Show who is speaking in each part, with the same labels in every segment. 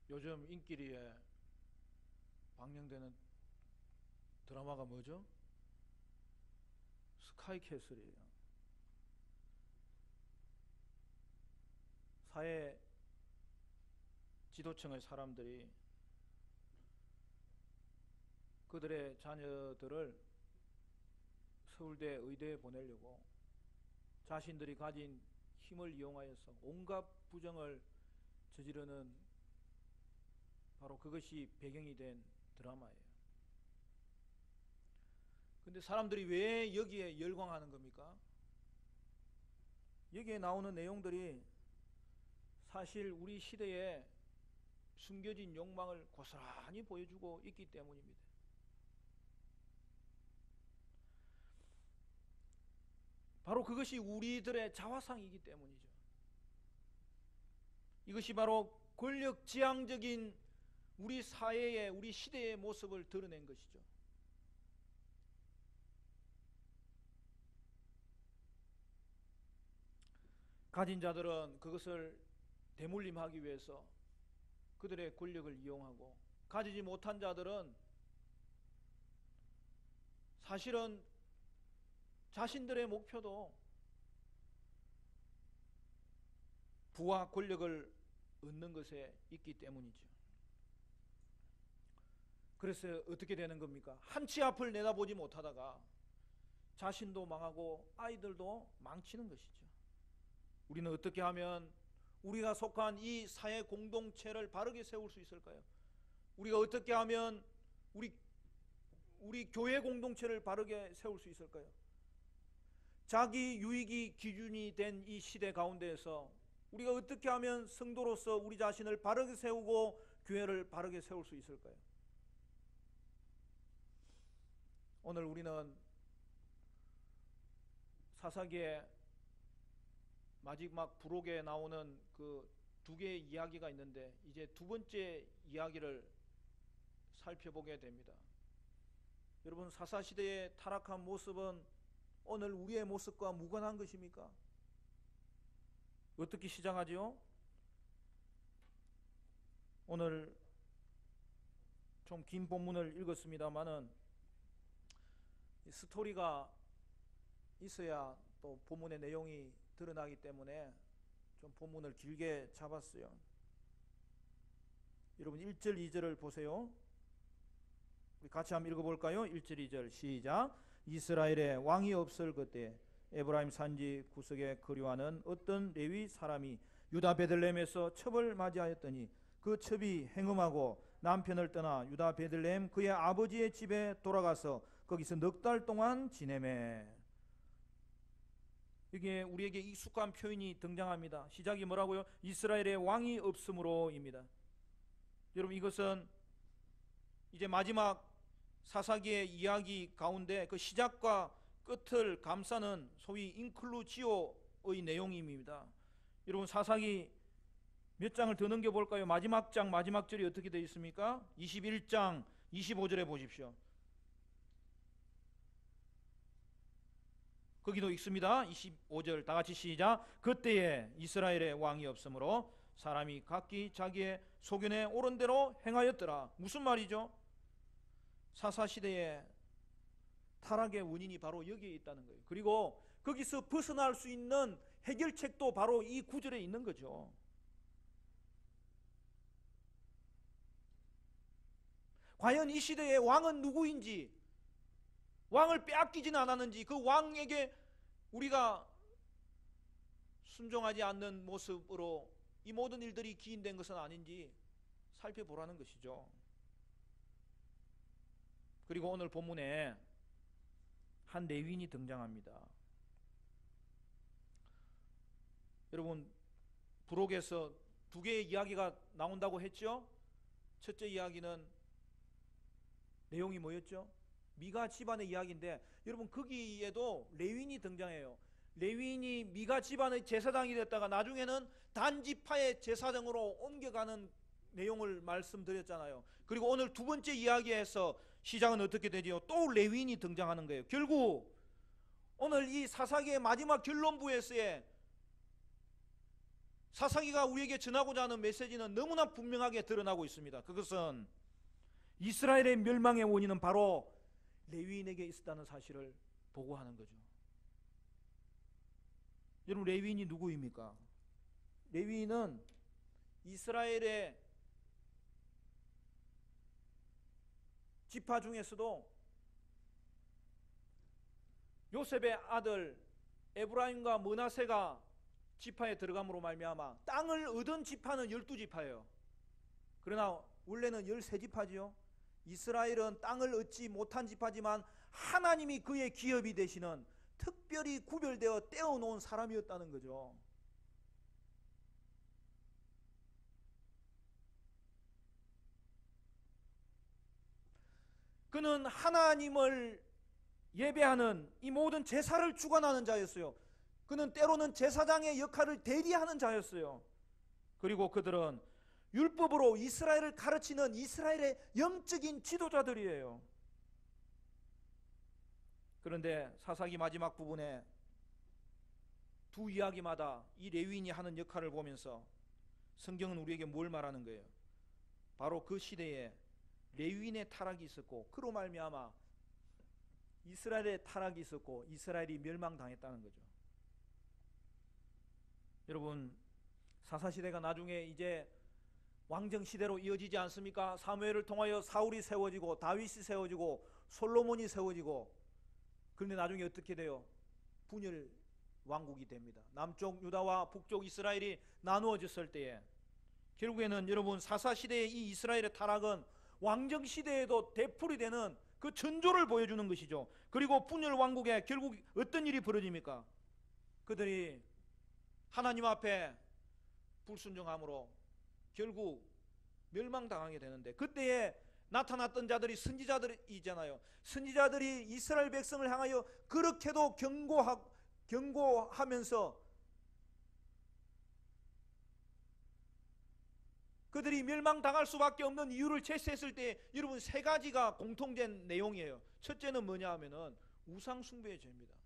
Speaker 1: 요즘 인기리에 방영되는 드라마가 뭐죠? 스카이캐슬이에요. 사회 지도층의 사람들이 그들의 자녀들을 서울대 의대에 보내려고 자신들이 가진 힘을 이용하여서 온갖 부정을 저지르는, 바로 그것이 배경이 된 드라마예요. 근데 사람들이 왜 여기에 열광하는 겁니까? 여기에 나오는 내용들이 사실 우리 시대에 숨겨진 욕망을 고스란히 보여주고 있기 때문입니다. 바로 그것이 우리들의 자화상이기 때문이죠. 이것이 바로 권력지향적인 우리 사회의, 우리 시대의 모습을 드러낸 것이죠. 가진 자들은 그것을 대물림하기 위해서 그들의 권력을 이용하고, 가지지 못한 자들은 사실은 자신들의 목표도 부와 권력을 얻는 것에 있기 때문이죠. 그래서 어떻게 되는 겁니까? 한치 앞을 내다보지 못하다가 자신도 망하고 아이들도 망치는 것이죠. 우리는 어떻게 하면 우리가 속한 이 사회 공동체를 바르게 세울 수 있을까요? 우리가 어떻게 하면 우리 교회 공동체를 바르게 세울 수 있을까요? 자기 유익이 기준이 된 이 시대 가운데에서 우리가 어떻게 하면 성도로서 우리 자신을 바르게 세우고 교회를 바르게 세울 수 있을까요? 오늘 우리는 사사기의 마지막 부록에 나오는 그 두 개의 이야기가 있는데, 이제 두 번째 이야기를 살펴보게 됩니다. 여러분, 사사시대의 타락한 모습은 오늘 우리의 모습과 무관한 것입니까? 어떻게 시작하지요? 오늘 좀 긴 본문을 읽었습니다마는 스토리가 있어야 또 본문의 내용이 드러나기 때문에 좀 본문을 길게 잡았어요. 여러분 1절 2절을 보세요. 우리 같이 한번 읽어볼까요? 1절 2절 시작. 이스라엘에 왕이 없을 그때 에브라임 산지 구석에 거류하는 어떤 레위 사람이 유다 베들레헴에서 첩을 맞이하였더니 그 첩이 행음하고 남편을 떠나 유다 베들레헴 그의 아버지의 집에 돌아가서 거기서 넉 달 동안 지내매. 여기에 우리에게 익숙한 표현이 등장합니다. 시작이 뭐라고요? 이스라엘에 왕이 없으므로입니다. 여러분, 이것은 이제 마지막 사사기의 이야기 가운데 그 시작과 끝을 감싸는 소위 인클루지오의 내용입니다. 여러분, 사사기 몇 장을 더 넘겨볼까요? 마지막 장 마지막 절이 어떻게 되어 있습니까? 21장 25절에 보십시오. 거기도 있습니다. 25절 다 같이 시작. 그때에 이스라엘에 왕이 없으므로 사람이 각기 자기의 소견에 옳은 대로 행하였더라. 무슨 말이죠? 사사시대의 타락의 원인이 바로 여기에 있다는 거예요. 그리고 거기서 벗어날 수 있는 해결책도 바로 이 구절에 있는 거죠. 과연 이 시대의 왕은 누구인지, 왕을 빼앗기지는 않았는지, 그 왕에게 우리가 순종하지 않는 모습으로 이 모든 일들이 기인된 것은 아닌지 살펴보라는 것이죠. 그리고 오늘 본문에 한 레위인이 등장합니다. 여러분, 부록에서 두 개의 이야기가 나온다고 했죠? 첫째 이야기는 내용이 뭐였죠? 미가 집안의 이야기인데, 여러분 거기에도 레위인이 등장해요. 레위인이 미가 집안의 제사장이 됐다가 나중에는 단지파의 제사장으로 옮겨가는 내용을 말씀드렸잖아요. 그리고 오늘 두 번째 이야기에서 시작은 어떻게 되지요? 또 레위인이 등장하는 거예요. 결국 오늘 이 사사기의 마지막 결론부에서의 사사기가 우리에게 전하고자 하는 메시지는 너무나 분명하게 드러나고 있습니다. 그것은 이스라엘의 멸망의 원인은 바로 레위인에게 있었다는 사실을 보고하는 거죠. 여러분, 레위인이 누구입니까? 레위인은 이스라엘의 지파 중에서도 요셉의 아들 에브라임과 므낫세가 지파에 들어감으로 말미암아 땅을 얻은 지파는 12지파예요. 그러나 원래는 13지파지요. 이스라엘은 땅을 얻지 못한 지파지만 하나님이 그의 기업이 되시는 특별히 구별되어 떼어놓은 사람이었다는 거죠. 그는 하나님을 예배하는 이 모든 제사를 주관하는 자였어요. 그는 때로는 제사장의 역할을 대리하는 자였어요. 그리고 그들은 율법으로 이스라엘을 가르치는 이스라엘의 영적인 지도자들이에요. 그런데 사사기 마지막 부분에 두 이야기마다 이 레위인이 하는 역할을 보면서 성경은 우리에게 뭘 말하는 거예요? 바로 그 시대에 레위인의 타락이 있었고 그로 말미암아 이스라엘의 타락이 있었고 이스라엘이 멸망당했다는 거죠. 여러분, 사사시대가 나중에 이제 왕정시대로 이어지지 않습니까? 사무엘을 통하여 사울이 세워지고 다윗이 세워지고 솔로몬이 세워지고, 그런데 나중에 어떻게 돼요? 분열 왕국이 됩니다. 남쪽 유다와 북쪽 이스라엘이 나누어졌을 때에 결국에는 여러분, 사사시대의 이 이스라엘의 타락은 왕정시대에도 되풀이 되는 그 전조를 보여주는 것이죠. 그리고 분열 왕국에 결국 어떤 일이 벌어집니까? 그들이 하나님 앞에 불순종함으로 결국 멸망당하게 되는데, 그때에 나타났던 자들이 선지자들이잖아요. 선지자들이 이스라엘 백성을 향하여 그렇게도 경고하면서 그들이 멸망당할 수밖에 없는 이유를 제시했을 때 여러분, 세 가지가 공통된 내용이에요. 첫째는 뭐냐 하면은 우상숭배의 죄입니다.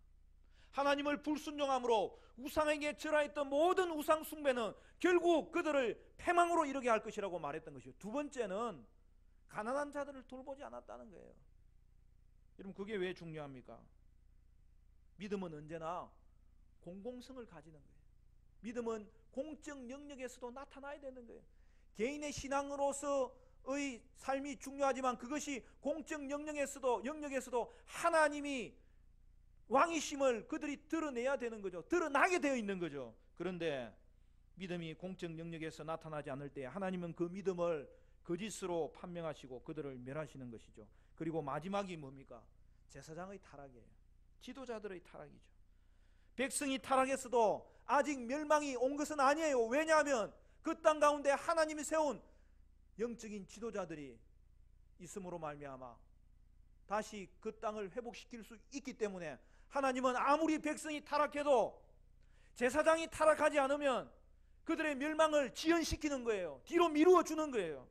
Speaker 1: 하나님을 불순종함으로 우상에게 절하했던 모든 우상숭배는 결국 그들을 패망으로 이르게 할 것이라고 말했던 것이요. 두 번째는 가난한 자들을 돌보지 않았다는 거예요. 여러분, 그게 왜 중요합니까? 믿음은 언제나 공공성을 가지는 거예요. 믿음은 공적 영역에서도 나타나야 되는 거예요. 개인의 신앙으로서의 삶이 중요하지만 그것이 공적 영역에서도 하나님이 왕이심을 그들이 드러내야 되는 거죠. 드러나게 되어 있는 거죠. 그런데 믿음이 공적 영역에서 나타나지 않을 때 하나님은 그 믿음을 거짓으로 판명하시고 그들을 멸하시는 것이죠. 그리고 마지막이 뭡니까? 제사장의 타락이에요. 지도자들의 타락이죠. 백성이 타락했어도 아직 멸망이 온 것은 아니에요. 왜냐하면 그 땅 가운데 하나님이 세운 영적인 지도자들이 있음으로 말미암아 다시 그 땅을 회복시킬 수 있기 때문에 하나님은 아무리 백성이 타락해도 제사장이 타락하지 않으면 그들의 멸망을 지연시키는 거예요. 뒤로 미루어 주는 거예요.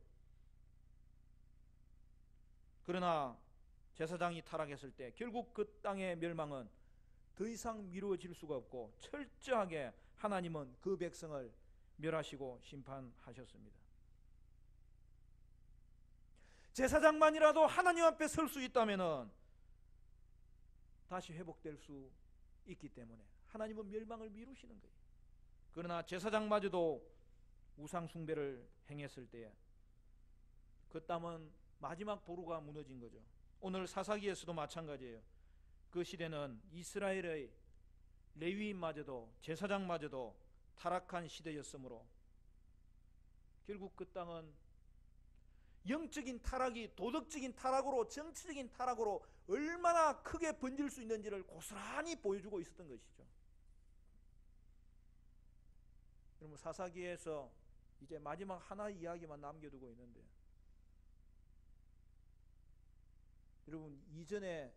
Speaker 1: 그러나 제사장이 타락했을 때 결국 그 땅의 멸망은 더 이상 미루어질 수가 없고 철저하게 하나님은 그 백성을 멸하시고 심판하셨습니다. 제사장만이라도 하나님 앞에 설 수 있다면 다시 회복될 수 있기 때문에 하나님은 멸망을 미루시는 거예요. 그러나 제사장마저도 우상 숭배를 행했을 때에 그 땅은 마지막 보루가 무너진 거죠. 오늘 사사기에서도 마찬가지예요. 그 시대는 이스라엘의 레위인마저도 제사장마저도 타락한 시대였으므로 결국 그 땅은 영적인 타락이 도덕적인 타락으로, 정치적인 타락으로 얼마나 크게 번질 수 있는지를 고스란히 보여주고 있었던 것이죠. 여러분, 사사기에서 이제 마지막 하나의 이야기만 남겨두고 있는데, 여러분, 이전의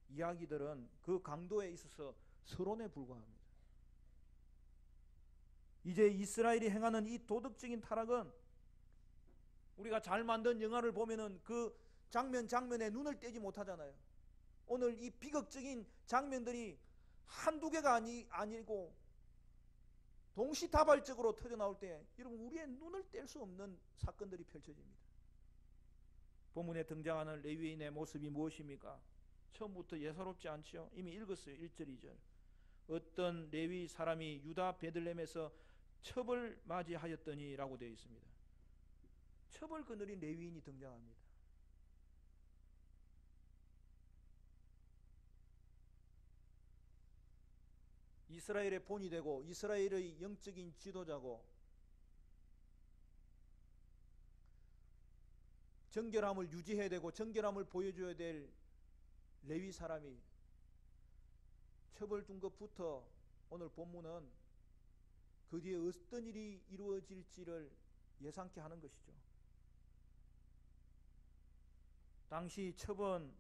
Speaker 1: 이야기들은 그 강도에 있어서 서론에 불과합니다. 이제 이스라엘이 행하는 이 도덕적인 타락은 우리가 잘 만든 영화를 보면은 그 장면에 눈을 떼지 못하잖아요. 오늘 이 비극적인 장면들이 한두 개가 아니고 동시다발적으로 터져나올 때 여러분 우리의 눈을 뗄 수 없는 사건들이 펼쳐집니다. 본문에 등장하는 레위인의 모습이 무엇입니까? 처음부터 예사롭지 않지요. 이미 읽었어요. 1절 2절. 어떤 레위 사람이 유다 베들레헴에서 첩을 맞이하였더니 라고 되어 있습니다. 첩을 거느린 레위인이 등장합니다. 이스라엘의 본이 되고 이스라엘의 영적인 지도자고 정결함을 유지해야 되고 정결함을 보여줘야 될 레위 사람이 첩을 준 것부터 오늘 본문은 그 뒤에 어떤 일이 이루어질지를 예상케 하는 것이죠. 당시 첩은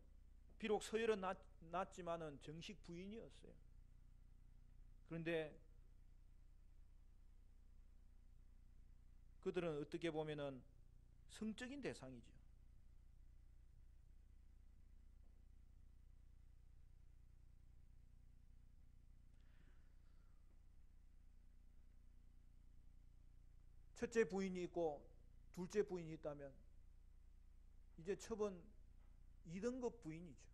Speaker 1: 비록 서열은 낮지만은 정식 부인이었어요. 그런데 그들은 어떻게 보면은 성적인 대상이죠. 첫째 부인이 있고 둘째 부인이 있다면 이제 첩은 2등급 부인이죠.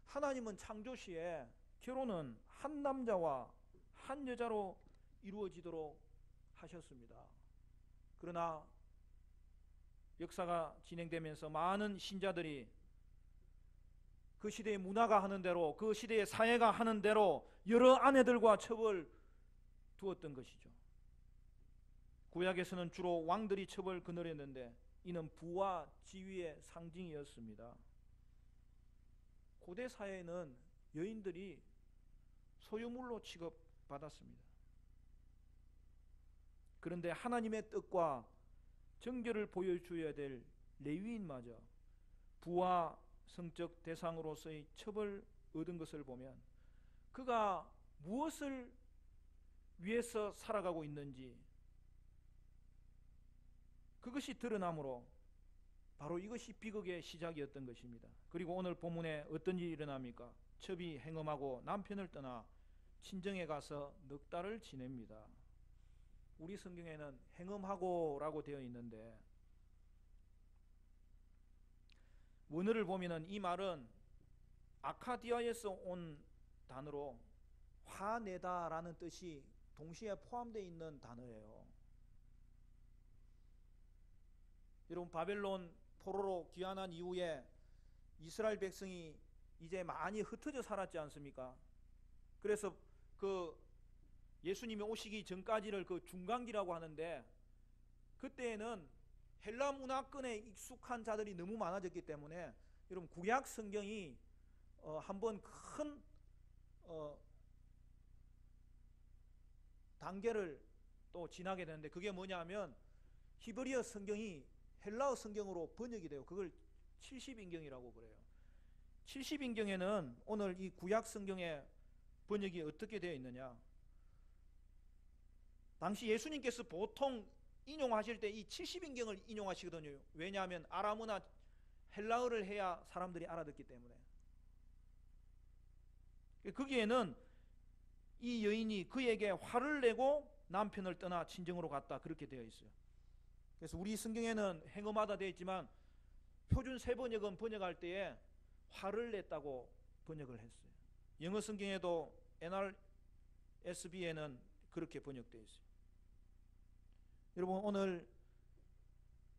Speaker 1: 하나님은 창조 시에 결혼은 한 남자와 한 여자로 이루어지도록 하셨습니다. 그러나 역사가 진행되면서 많은 신자들이 그 시대의 문화가 하는 대로 그 시대의 사회가 하는 대로 여러 아내들과 첩을 두었던 것이죠. 구약에서는 주로 왕들이 첩을 거느렸는데 이는 부와 지위의 상징이었습니다. 고대 사회에는 여인들이 소유물로 취급받았습니다. 그런데 하나님의 뜻과 정결을 보여줘야 될 레위인마저 부와 성적 대상으로서의 첩을 얻은 것을 보면 그가 무엇을 위해서 살아가고 있는지 그것이 드러나므로 바로 이것이 비극의 시작이었던 것입니다. 그리고 오늘 본문에 어떤 일이 일어납니까? 첩이 행음하고 남편을 떠나 친정에 가서 넉 달을 지냅니다. 우리 성경에는 행음하고 라고 되어 있는데 원어를 보면은 이 말은 아카디아에서 온 단어로 화내다 라는 뜻이 동시에 포함되어 있는 단어예요. 여러분 바벨론 포로로 귀환한 이후에 이스라엘 백성이 이제 많이 흩어져 살았지 않습니까? 그래서 그 예수님이 오시기 전까지를 그 중간기라고 하는데 그때에는 헬라 문화권에 익숙한 자들이 너무 많아졌기 때문에 여러분 구약 성경이 한번 큰 단계를 또 지나게 되는데 그게 뭐냐면 히브리어 성경이 헬라어 성경으로 번역이 돼요. 그걸 70인경이라고 그래요. 70인경에는 오늘 이 구약 성경의 번역이 어떻게 되어 있느냐? 당시 예수님께서 보통 인용하실 때 이 70인경을 인용하시거든요. 왜냐하면 아람어나 헬라어를 해야 사람들이 알아듣기 때문에. 거기에는 이 여인이 그에게 화를 내고 남편을 떠나 친정으로 갔다 그렇게 되어 있어요. 그래서 우리 성경에는 행음하다 되어 있지만 표준 세번역은 번역할 때에 화를 냈다고 번역을 했어요. 영어 성경에도 NRSV에는 그렇게 번역되어 있어요. 여러분 오늘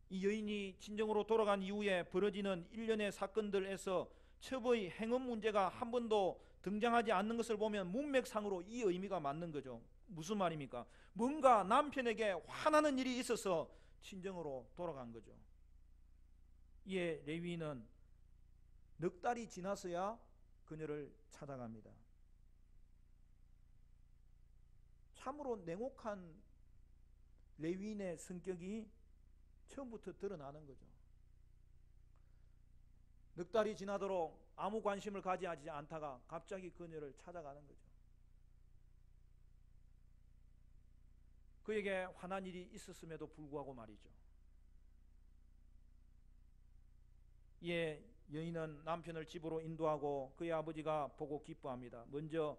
Speaker 1: 이 여인이 친정으로 돌아간 이후에 벌어지는 일련의 사건들에서 첩의 행음 문제가 한 번도 등장하지 않는 것을 보면 문맥상으로 이 의미가 맞는 거죠. 무슨 말입니까? 뭔가 남편에게 화나는 일이 있어서 친정으로 돌아간 거죠. 이에 레위인은 넉 달이 지나서야 그녀를 찾아갑니다. 참으로 냉혹한 레위인의 성격이 처음부터 드러나는 거죠. 넉 달이 지나도록 아무 관심을 가지지 않다가 갑자기 그녀를 찾아가는 거죠. 그에게 화난 일이 있었음에도 불구하고 말이죠. 이에 여인은 남편을 집으로 인도하고 그의 아버지가 보고 기뻐합니다. 먼저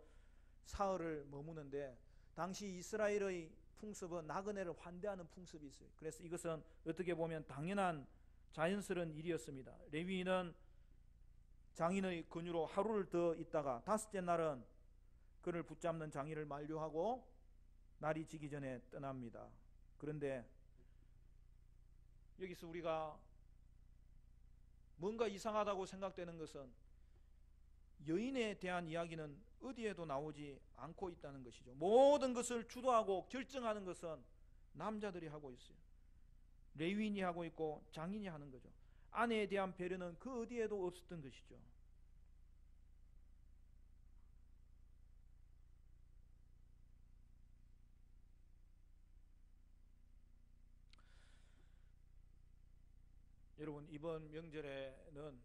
Speaker 1: 사흘을 머무는데 당시 이스라엘의 풍습은 나그네를 환대하는 풍습이 있어요. 그래서 이것은 어떻게 보면 당연한 자연스러운 일이었습니다. 레위인은 장인의 근유로 하루를 더 있다가 다섯째 날은 그를 붙잡는 장인을 만류하고 날이 지기 전에 떠납니다. 그런데 여기서 우리가 뭔가 이상하다고 생각되는 것은 여인에 대한 이야기는 어디에도 나오지 않고 있다는 것이죠. 모든 것을 주도하고 결정하는 것은 남자들이 하고 있어요. 레위인이 하고 있고 장인이 하는 거죠. 아내에 대한 배려는 그 어디에도 없었던 것이죠. 여러분, 이번 명절에는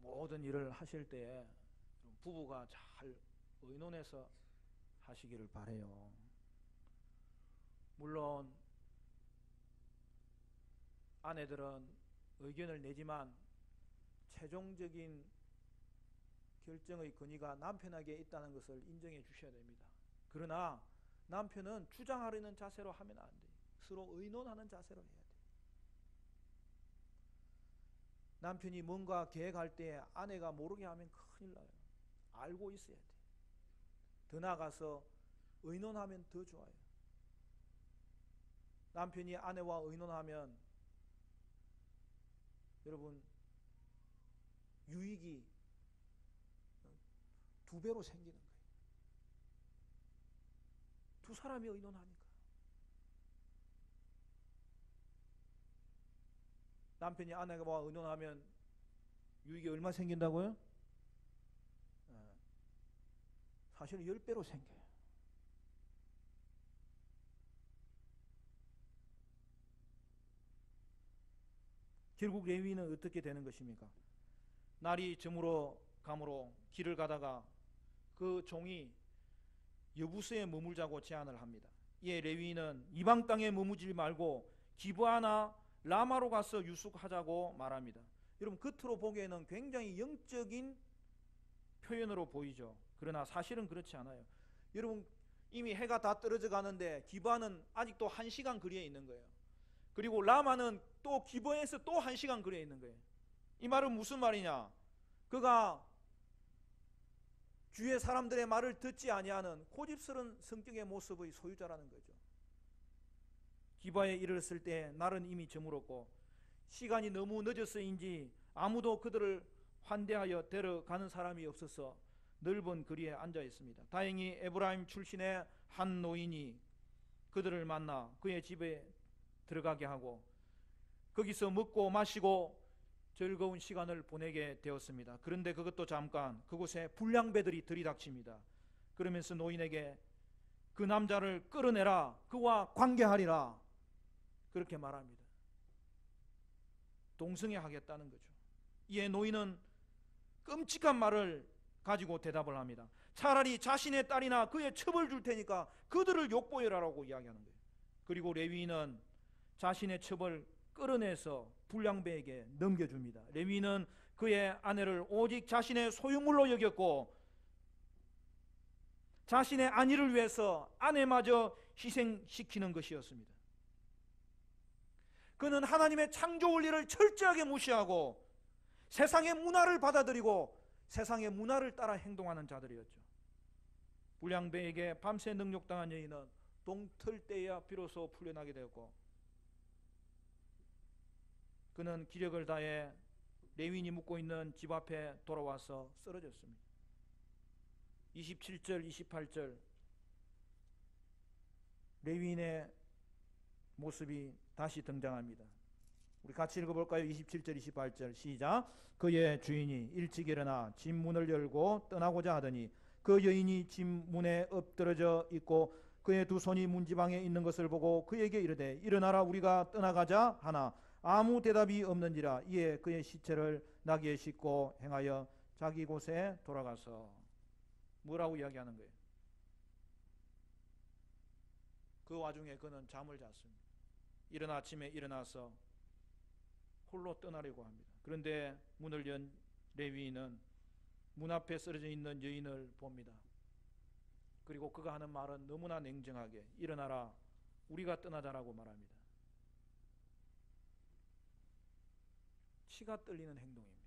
Speaker 1: 모든 일을 하실 때 부부가 잘 의논해서 하시기를 바라요. 물론 아내들은 의견을 내지만 최종적인 결정의 권위가 남편에게 있다는 것을 인정해 주셔야 됩니다. 그러나 남편은 주장하려는 자세로 하면 안 돼요. 서로 의논하는 자세로 해야 돼요. 남편이 뭔가 계획할 때 아내가 모르게 하면 큰일 나요. 알고 있어야 돼요. 더 나아가서 의논하면 더 좋아요. 남편이 아내와 의논하면 여러분 유익이 2배로 생기는 거예요. 두 사람이 의논하니까. 남편이 아내와 의논하면 유익이 얼마 생긴다고요? 사실은 10배로 생겨요. 결국 레위인은 어떻게 되는 것입니까? 날이 저물어 감으로 길을 가다가 그 종이 여부스에 머물자고 제안을 합니다. 이에 레위인은 이방 땅에 머무지 말고 기브아나 라마로 가서 유숙하자고 말합니다. 여러분, 겉으로 보기에는 굉장히 영적인 표현으로 보이죠. 그러나 사실은 그렇지 않아요. 여러분, 이미 해가 다 떨어져 가는데 기브아는 아직도 1시간 거리에 있는 거예요. 그리고 라마는 또 기브아에서 또 1시간 거리에 있는 거예요. 이 말은 무슨 말이냐? 그가 주위의 사람들의 말을 듣지 아니하는 고집스러운 성격의 모습의 소유자라는 거죠. 기브아에 이르렀을 때 날은 이미 저물었고 시간이 너무 늦어서인지 아무도 그들을 환대하여 데려가는 사람이 없어서 넓은 거리에 앉아 있습니다. 다행히 에브라임 출신의 한 노인이 그들을 만나 그의 집에 들어가게 하고 거기서 먹고 마시고 즐거운 시간을 보내게 되었습니다. 그런데 그것도 잠깐 그곳에 불량배들이 들이닥칩니다. 그러면서 노인에게 그 남자를 끌어내라, 그와 관계하리라, 그렇게 말합니다. 동성애 하겠다는 거죠. 이에 노인은 끔찍한 말을 가지고 대답을 합니다. 차라리 자신의 딸이나 그의 첩을 줄 테니까 그들을 욕보여라라고 이야기하는 거예요. 그리고 레위인은 자신의 첩을 끌어내서 불량배에게 넘겨줍니다. 레위인은 그의 아내를 오직 자신의 소유물로 여겼고 자신의 안위를 위해서 아내마저 희생시키는 것이었습니다. 그는 하나님의 창조 원리를 철저하게 무시하고 세상의 문화를 받아들이고 세상의 문화를 따라 행동하는 자들이었죠. 불량배에게 밤새 능욕당한 여인은 동틀 때야 비로소 풀려나게 되었고 그는 기력을 다해 레위인이 묵고 있는 집 앞에 돌아와서 쓰러졌습니다. 27절 28절 레위인의 모습이 다시 등장합니다. 우리 같이 읽어볼까요? 27절 28절 시작. 그의 주인이 일찍 일어나 집 문을 열고 떠나고자 하더니 그 여인이 집 문에 엎드러져 있고 그의 두 손이 문지방에 있는 것을 보고 그에게 이르되 일어나라 우리가 떠나가자 하나 아무 대답이 없는지라. 이에 그의 시체를 나귀에 싣고 행하여 자기 곳에 돌아가서 뭐라고 이야기하는 거예요? 그 와중에 그는 잠을 잤습니다. 이른 아침에 일어나서 홀로 떠나려고 합니다. 그런데 문을 연 레위인은 문 앞에 쓰러져 있는 여인을 봅니다. 그리고 그가 하는 말은 너무나 냉정하게 일어나라 우리가 떠나자라고 말합니다. 치가 떨리는 행동입니다.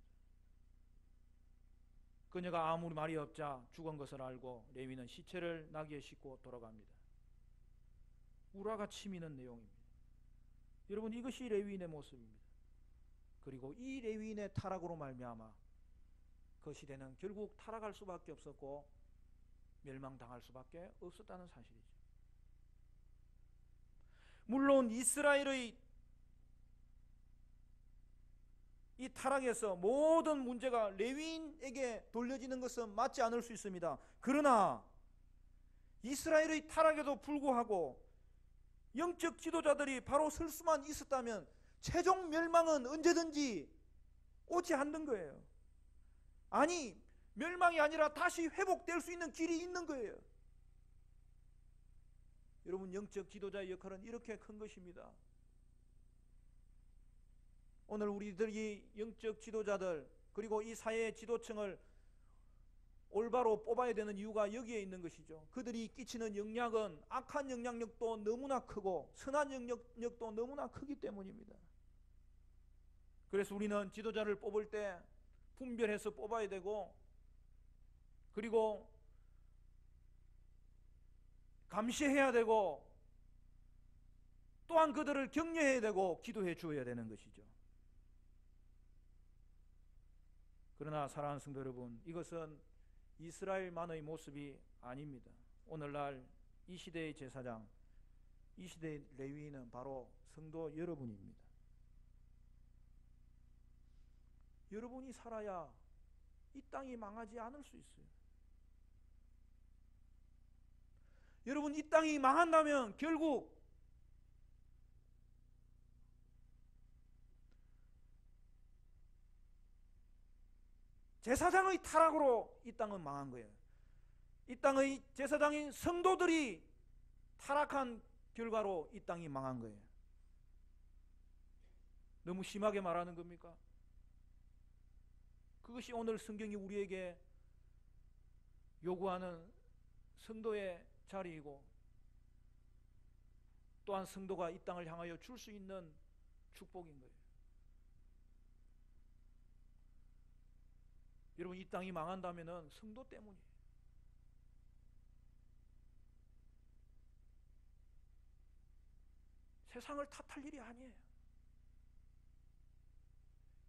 Speaker 1: 그녀가 아무리 말이 없자 죽은 것을 알고 레위는 시체를 나귀에 싣고 돌아갑니다. 우라가 치미는 내용입니다. 여러분, 이것이 레위인의 모습입니다. 그리고 이 레위인의 타락으로 말미암아 그 시대는 결국 타락할 수밖에 없었고 멸망당할 수밖에 없었다는 사실이죠. 물론 이스라엘의 이 타락에서 모든 문제가 레위인에게 돌려지는 것은 맞지 않을 수 있습니다. 그러나 이스라엘의 타락에도 불구하고 영적 지도자들이 바로 설 수만 있었다면 최종 멸망은 언제든지 오지 않는 거예요. 아니, 멸망이 아니라 다시 회복될 수 있는 길이 있는 거예요. 여러분, 영적 지도자의 역할은 이렇게 큰 것입니다. 오늘 우리들이 영적 지도자들 그리고 이 사회의 지도층을 올바로 뽑아야 되는 이유가 여기에 있는 것이죠. 그들이 끼치는 영향은 악한 영향력도 너무나 크고 선한 영향력도 너무나 크기 때문입니다. 그래서 우리는 지도자를 뽑을 때 분별해서 뽑아야 되고, 그리고 감시해야 되고, 또한 그들을 격려해야 되고 기도해 주어야 되는 것이죠. 그러나 사랑하는 성도 여러분, 이것은 이스라엘만의 모습이 아닙니다. 오늘날 이 시대의 제사장, 이 시대의 레위인은 바로 성도 여러분입니다. 여러분이 살아야 이 땅이 망하지 않을 수 있어요. 여러분, 이 땅이 망한다면 결국 제사장의 타락으로 이 땅은 망한 거예요. 이 땅의 제사장인 성도들이 타락한 결과로 이 땅이 망한 거예요. 너무 심하게 말하는 겁니까? 그것이 오늘 성경이 우리에게 요구하는 성도의 자리이고, 또한 성도가 이 땅을 향하여 줄 수 있는 축복인 거예요. 여러분, 이 땅이 망한다면 성도 때문이에요. 세상을 탓할 일이 아니에요.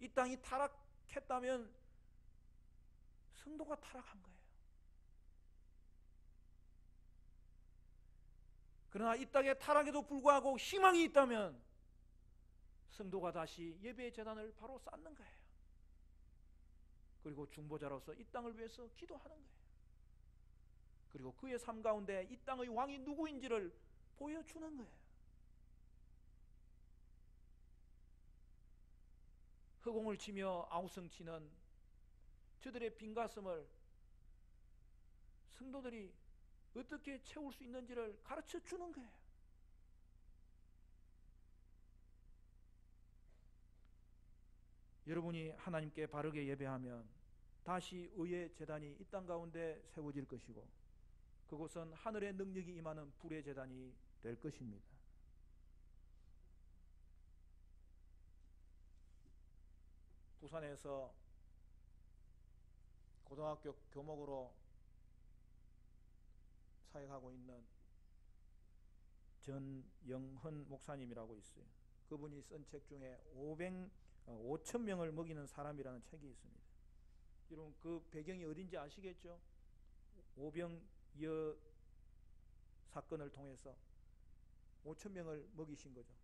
Speaker 1: 이 땅이 타락했다면 성도가 타락한 거예요. 그러나 이 땅의 타락에도 불구하고 희망이 있다면 성도가 다시 예배의 제단을 바로 쌓는 거예요. 그리고 중보자로서 이 땅을 위해서 기도하는 거예요. 그리고 그의 삶 가운데 이 땅의 왕이 누구인지를 보여주는 거예요. 허공을 치며 아우성치는 저들의 빈 가슴을 성도들이 어떻게 채울 수 있는지를 가르쳐 주는 거예요. 여러분이 하나님께 바르게 예배하면 다시 의의 제단이 이 땅 가운데 세워질 것이고, 그곳은 하늘의 능력이 임하는 불의 제단이 될 것입니다. 부산에서 고등학교 교목으로 사역하고 있는 전영헌 목사님이라고 있어요. 그분이 쓴 책 중에 5천 명을 먹이는 사람이라는 책이 있습니다. 여러분, 그 배경이 어딘지 아시겠죠? 오병이어 사건을 통해서 5천 명을 먹이신 거죠.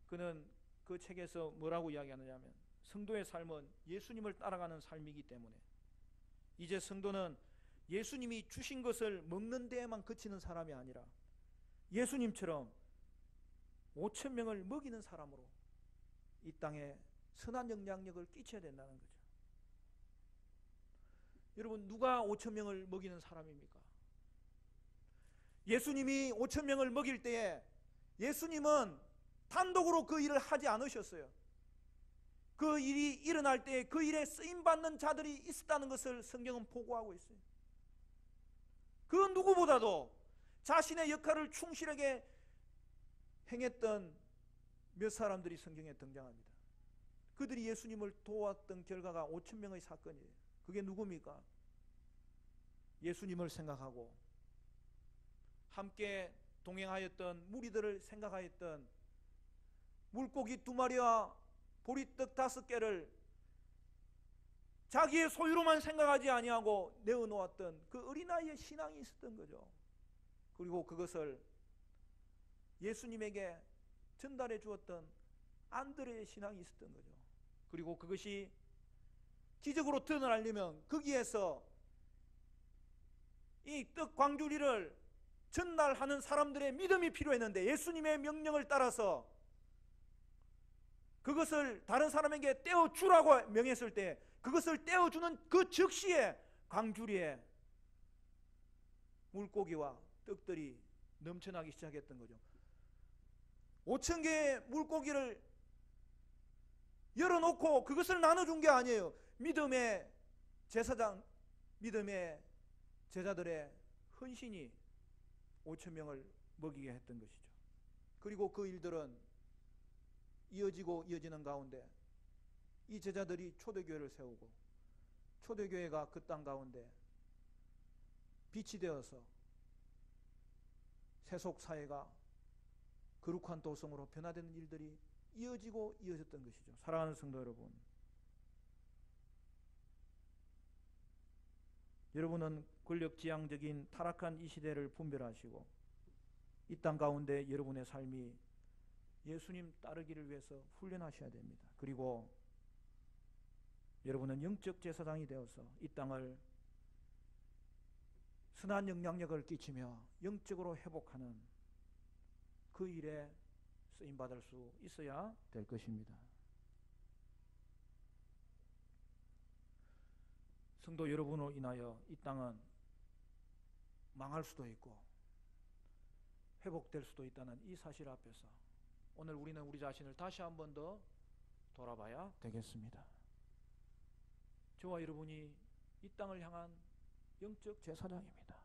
Speaker 1: 그는 그 책에서 뭐라고 이야기하느냐면, 성도의 삶은 예수님을 따라가는 삶이기 때문에 이제 성도는 예수님이 주신 것을 먹는 데에만 그치는 사람이 아니라 예수님처럼 5천 명을 먹이는 사람으로 이 땅에 선한 영향력을 끼쳐야 된다는 거죠. 여러분, 누가 5천 명을 먹이는 사람입니까? 예수님이 5천 명을 먹일 때에 예수님은 단독으로 그 일을 하지 않으셨어요. 그 일이 일어날 때 그 일에 쓰임받는 자들이 있었다는 것을 성경은 보고하고 있어요. 그 누구보다도 자신의 역할을 충실하게 행했던 몇 사람들이 성경에 등장합니다. 그들이 예수님을 도왔던 결과가 5천 명의 사건이에요. 그게 누굽니까? 예수님을 생각하고 함께 동행하였던 무리들을 생각하였던 물고기 2마리와 보리떡 5개를 자기의 소유로만 생각하지 아니하고 내어놓았던 그 어린아이의 신앙이 있었던 거죠. 그리고 그것을 예수님에게 전달해 주었던 안드레의 신앙이 있었던 거죠. 그리고 그것이 기적으로 드러나려면 거기에서 이 떡 광주리를 전달하는 사람들의 믿음이 필요했는데 예수님의 명령을 따라서 그것을 다른 사람에게 떼어주라고 명했을 때 그것을 떼어주는 그 즉시에 광주리에 물고기와 떡들이 넘쳐나기 시작했던 거죠. 5천 개의 물고기를 열어놓고 그것을 나눠준 게 아니에요. 믿음의 제사장, 믿음의 제자들의 헌신이 5천 명을 먹이게 했던 것이죠. 그리고 그 일들은 이어지고 이어지는 가운데 이 제자들이 초대교회를 세우고 초대교회가 그 땅 가운데 빛이 되어서 세속사회가 거룩한 도성으로 변화되는 일들이 이어지고 이어졌던 것이죠. 사랑하는 성도 여러분, 여러분은 권력지향적인 타락한 이 시대를 분별하시고 이 땅 가운데 여러분의 삶이 예수님 따르기를 위해서 훈련하셔야 됩니다. 그리고 여러분은 영적 제사장이 되어서 이 땅을 선한 영향력을 끼치며 영적으로 회복하는 그 일에 쓰임받을 수 있어야 될 것입니다. 성도 여러분으로 인하여 이 땅은 망할 수도 있고 회복될 수도 있다는 이 사실 앞에서 오늘 우리는 우리 자신을 다시 한 번 더 돌아봐야 되겠습니다. 저와 여러분이 이 땅을 향한 영적 제사장입니다.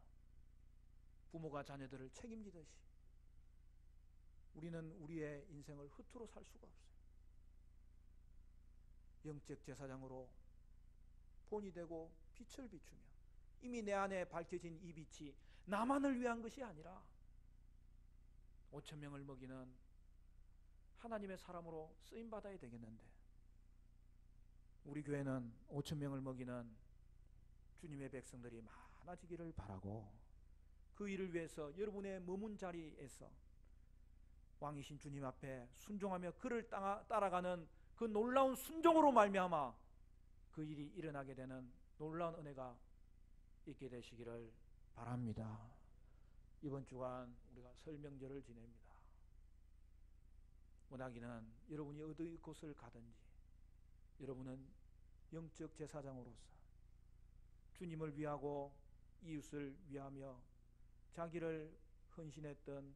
Speaker 1: 부모가 자녀들을 책임지듯이 우리는 우리의 인생을 허투루 살 수가 없어요. 영적 제사장으로 본이 되고 빛을 비추며 이미 내 안에 밝혀진 이 빛이 나만을 위한 것이 아니라 5천 명을 먹이는 하나님의 사람으로 쓰임받아야 되겠는데 우리 교회는 5천 명을 먹이는 주님의 백성들이 많아지기를 바라고 그 일을 위해서 여러분의 머문 자리에서 왕이신 주님 앞에 순종하며 그를 따라가는 그 놀라운 순종으로 말미암아 그 일이 일어나게 되는 놀라운 은혜가 있게 되시기를 바랍니다. 이번 주간 우리가 설 명절을 지냅니다. 원하기는 여러분이 어디 곳을 가든지 여러분은 영적 제사장으로서 주님을 위하고 이웃을 위하며 자기를 헌신했던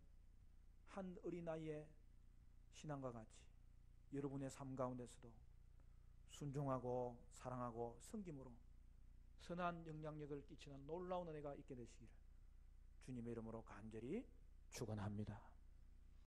Speaker 1: 한 어린아이의 신앙과 같이 여러분의 삶 가운데서도 순종하고 사랑하고 섬김으로 선한 영향력을 끼치는 놀라운 은혜가 있게 되시기를 주님의 이름으로 간절히 축원합니다.